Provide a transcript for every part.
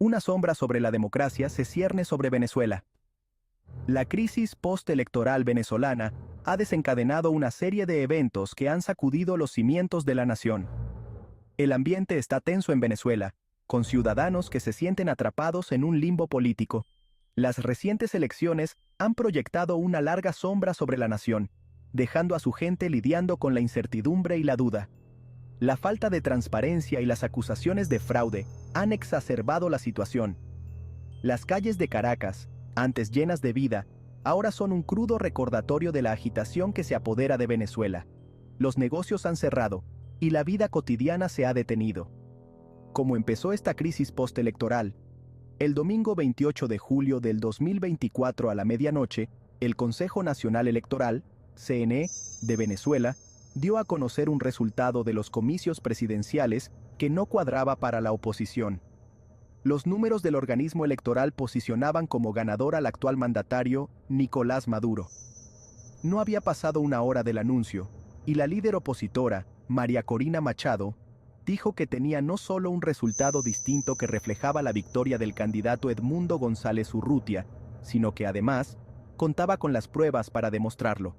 una sombra sobre la democracia se cierne sobre Venezuela. La crisis postelectoral venezolana ha desencadenado una serie de eventos que han sacudido los cimientos de la nación. El ambiente está tenso en Venezuela, con ciudadanos que se sienten atrapados en un limbo político. Las recientes elecciones han proyectado una larga sombra sobre la nación, dejando a su gente lidiando con la incertidumbre y la duda. La falta de transparencia y las acusaciones de fraude han exacerbado la situación. Las calles de Caracas, antes llenas de vida, ahora son un crudo recordatorio de la agitación que se apodera de Venezuela. Los negocios han cerrado, y la vida cotidiana se ha detenido. Como empezó esta crisis postelectoral, el domingo 28 de julio del 2024 a la medianoche, el Consejo Nacional Electoral, CNE, de Venezuela, dio a conocer un resultado de los comicios presidenciales que no cuadraba para la oposición. Los números del organismo electoral posicionaban como ganador al actual mandatario, Nicolás Maduro. No había pasado una hora del anuncio, y la líder opositora, María Corina Machado, dijo que tenía no solo un resultado distinto que reflejaba la victoria del candidato Edmundo González Urrutia, sino que además contaba con las pruebas para demostrarlo.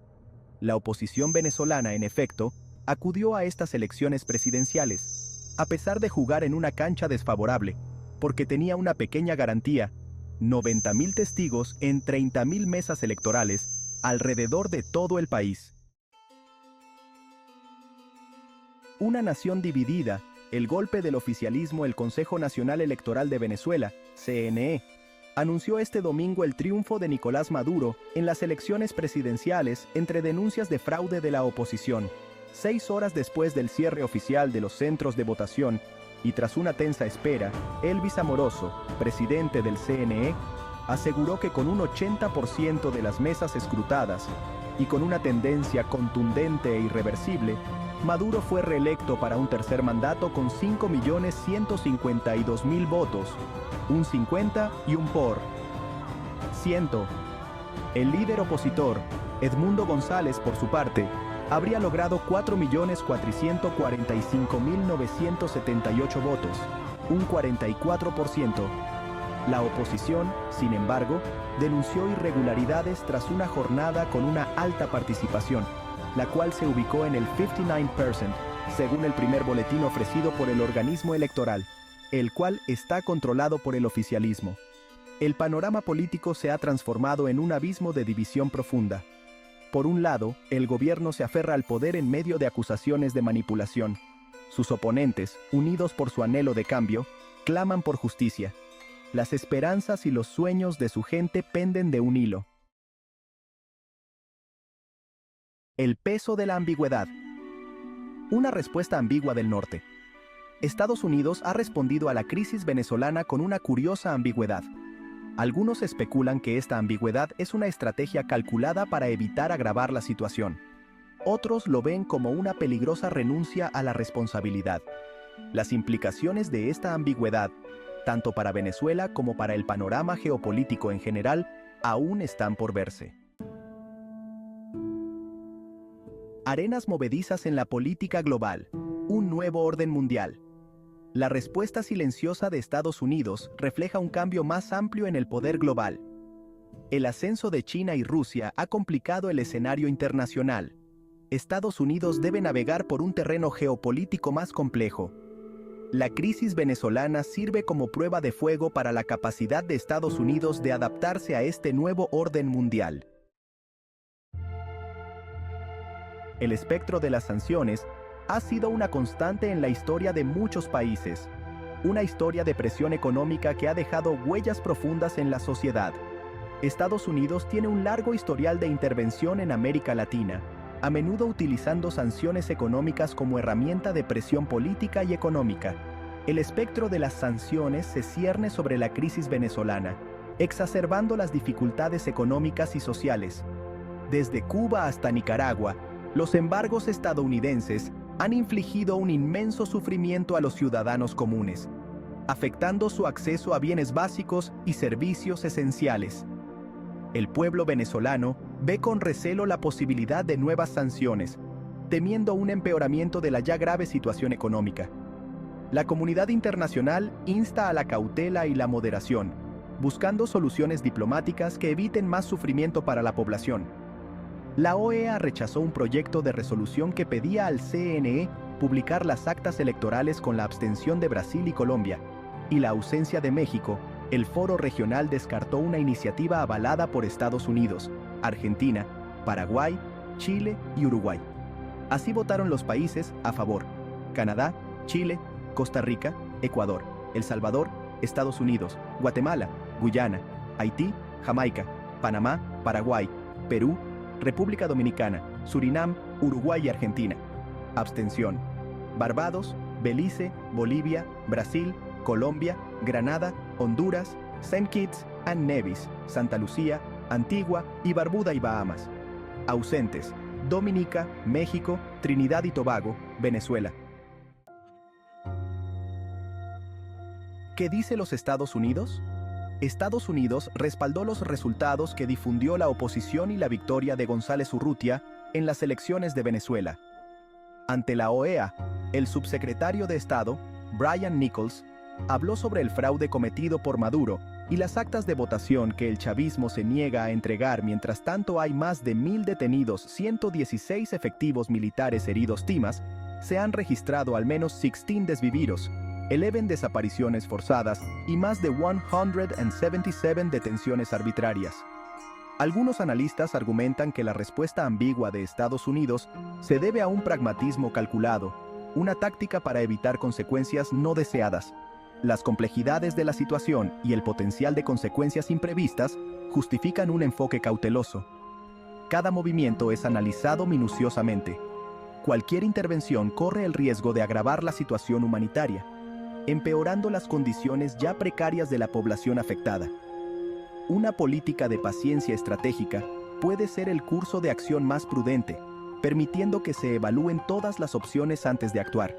La oposición venezolana, en efecto, acudió a estas elecciones presidenciales, a pesar de jugar en una cancha desfavorable, porque tenía una pequeña garantía: 90.000 testigos en 30.000 mesas electorales, alrededor de todo el país. Una nación dividida, el golpe del oficialismo. El Consejo Nacional Electoral de Venezuela, CNE, anunció este domingo el triunfo de Nicolás Maduro en las elecciones presidenciales entre denuncias de fraude de la oposición. 6 horas después del cierre oficial de los centros de votación y tras una tensa espera, Elvis Amoroso, presidente del CNE, aseguró que con un 80% de las mesas escrutadas y con una tendencia contundente e irreversible, Maduro fue reelecto para un tercer mandato con 5.152.000 votos, un 50 y un por ciento. El líder opositor, Edmundo González, por su parte, habría logrado 4.445.978 votos, un 44%. La oposición, sin embargo, denunció irregularidades tras una jornada con una alta participación, la cual se ubicó en el 59%, según el primer boletín ofrecido por el organismo electoral, el cual está controlado por el oficialismo. El panorama político se ha transformado en un abismo de división profunda. Por un lado, el gobierno se aferra al poder en medio de acusaciones de manipulación. Sus oponentes, unidos por su anhelo de cambio, claman por justicia. Las esperanzas y los sueños de su gente penden de un hilo. El peso de la ambigüedad. Una respuesta ambigua del norte. Estados Unidos ha respondido a la crisis venezolana con una curiosa ambigüedad. Algunos especulan que esta ambigüedad es una estrategia calculada para evitar agravar la situación. Otros lo ven como una peligrosa renuncia a la responsabilidad. Las implicaciones de esta ambigüedad, tanto para Venezuela como para el panorama geopolítico en general, aún están por verse. Arenas movedizas en la política global. Un nuevo orden mundial. La respuesta silenciosa de Estados Unidos refleja un cambio más amplio en el poder global. El ascenso de China y Rusia ha complicado el escenario internacional. Estados Unidos debe navegar por un terreno geopolítico más complejo. La crisis venezolana sirve como prueba de fuego para la capacidad de Estados Unidos de adaptarse a este nuevo orden mundial. El espectro de las sanciones ha sido una constante en la historia de muchos países, una historia de presión económica que ha dejado huellas profundas en la sociedad. Estados Unidos tiene un largo historial de intervención en América Latina, a menudo utilizando sanciones económicas como herramienta de presión política y económica. El espectro de las sanciones se cierne sobre la crisis venezolana, exacerbando las dificultades económicas y sociales. Desde Cuba hasta Nicaragua, los embargos estadounidenses han infligido un inmenso sufrimiento a los ciudadanos comunes, afectando su acceso a bienes básicos y servicios esenciales. El pueblo venezolano ve con recelo la posibilidad de nuevas sanciones, temiendo un empeoramiento de la ya grave situación económica. La comunidad internacional insta a la cautela y la moderación, buscando soluciones diplomáticas que eviten más sufrimiento para la población. La OEA rechazó un proyecto de resolución que pedía al CNE publicar las actas electorales con la abstención de Brasil y Colombia, y la ausencia de México. El Foro Regional descartó una iniciativa avalada por Estados Unidos, Argentina, Paraguay, Chile y Uruguay. Así votaron los países a favor: Canadá, Chile, Costa Rica, Ecuador, El Salvador, Estados Unidos, Guatemala, Guyana, Haití, Jamaica, Panamá, Paraguay, Perú, República Dominicana, Surinam, Uruguay y Argentina. Abstención: Barbados, Belice, Bolivia, Brasil, Colombia, Granada, Honduras, Saint Kitts and Nevis, Santa Lucía, Antigua y Barbuda y Bahamas. Ausentes: Dominica, México, Trinidad y Tobago, Venezuela. ¿Qué dice los Estados Unidos? Estados Unidos respaldó los resultados que difundió la oposición y la victoria de González Urrutia en las elecciones de Venezuela. Ante la OEA, el subsecretario de Estado, Brian Nichols, habló sobre el fraude cometido por Maduro y las actas de votación que el chavismo se niega a entregar. Mientras tanto, hay más de 1.000 detenidos, 116 efectivos militares heridos. Se han registrado al menos 16 desviviros, 11 desapariciones forzadas y más de 177 detenciones arbitrarias. Algunos analistas argumentan que la respuesta ambigua de Estados Unidos se debe a un pragmatismo calculado, una táctica para evitar consecuencias no deseadas. Las complejidades de la situación y el potencial de consecuencias imprevistas justifican un enfoque cauteloso. Cada movimiento es analizado minuciosamente. Cualquier intervención corre el riesgo de agravar la situación humanitaria, empeorando las condiciones ya precarias de la población afectada. Una política de paciencia estratégica puede ser el curso de acción más prudente, permitiendo que se evalúen todas las opciones antes de actuar.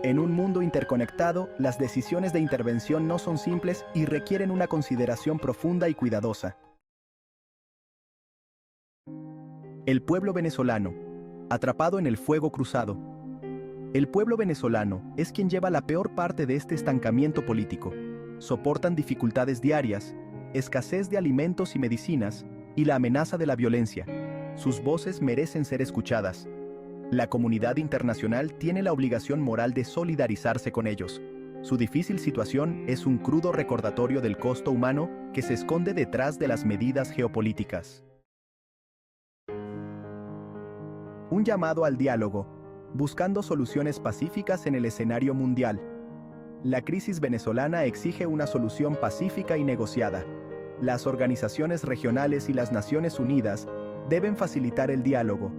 En un mundo interconectado, las decisiones de intervención no son simples y requieren una consideración profunda y cuidadosa. El pueblo venezolano, atrapado en el fuego cruzado. El pueblo venezolano es quien lleva la peor parte de este estancamiento político. Soportan dificultades diarias, escasez de alimentos y medicinas, y la amenaza de la violencia. Sus voces merecen ser escuchadas. La comunidad internacional tiene la obligación moral de solidarizarse con ellos. Su difícil situación es un crudo recordatorio del costo humano que se esconde detrás de las medidas geopolíticas. Un llamado al diálogo, buscando soluciones pacíficas en el escenario mundial. La crisis venezolana exige una solución pacífica y negociada. Las organizaciones regionales y las Naciones Unidas deben facilitar el diálogo.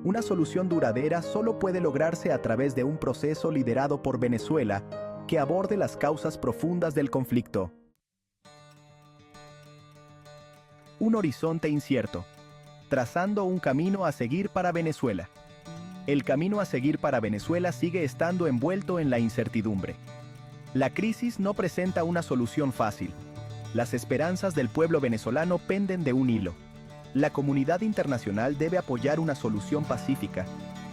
Una solución duradera solo puede lograrse a través de un proceso liderado por Venezuela que aborde las causas profundas del conflicto. Un horizonte incierto, trazando un camino a seguir para Venezuela. El camino a seguir para Venezuela sigue estando envuelto en la incertidumbre. La crisis no presenta una solución fácil. Las esperanzas del pueblo venezolano penden de un hilo. La comunidad internacional debe apoyar una solución pacífica.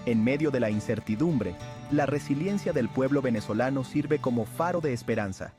En medio de la incertidumbre, la resiliencia del pueblo venezolano sirve como faro de esperanza.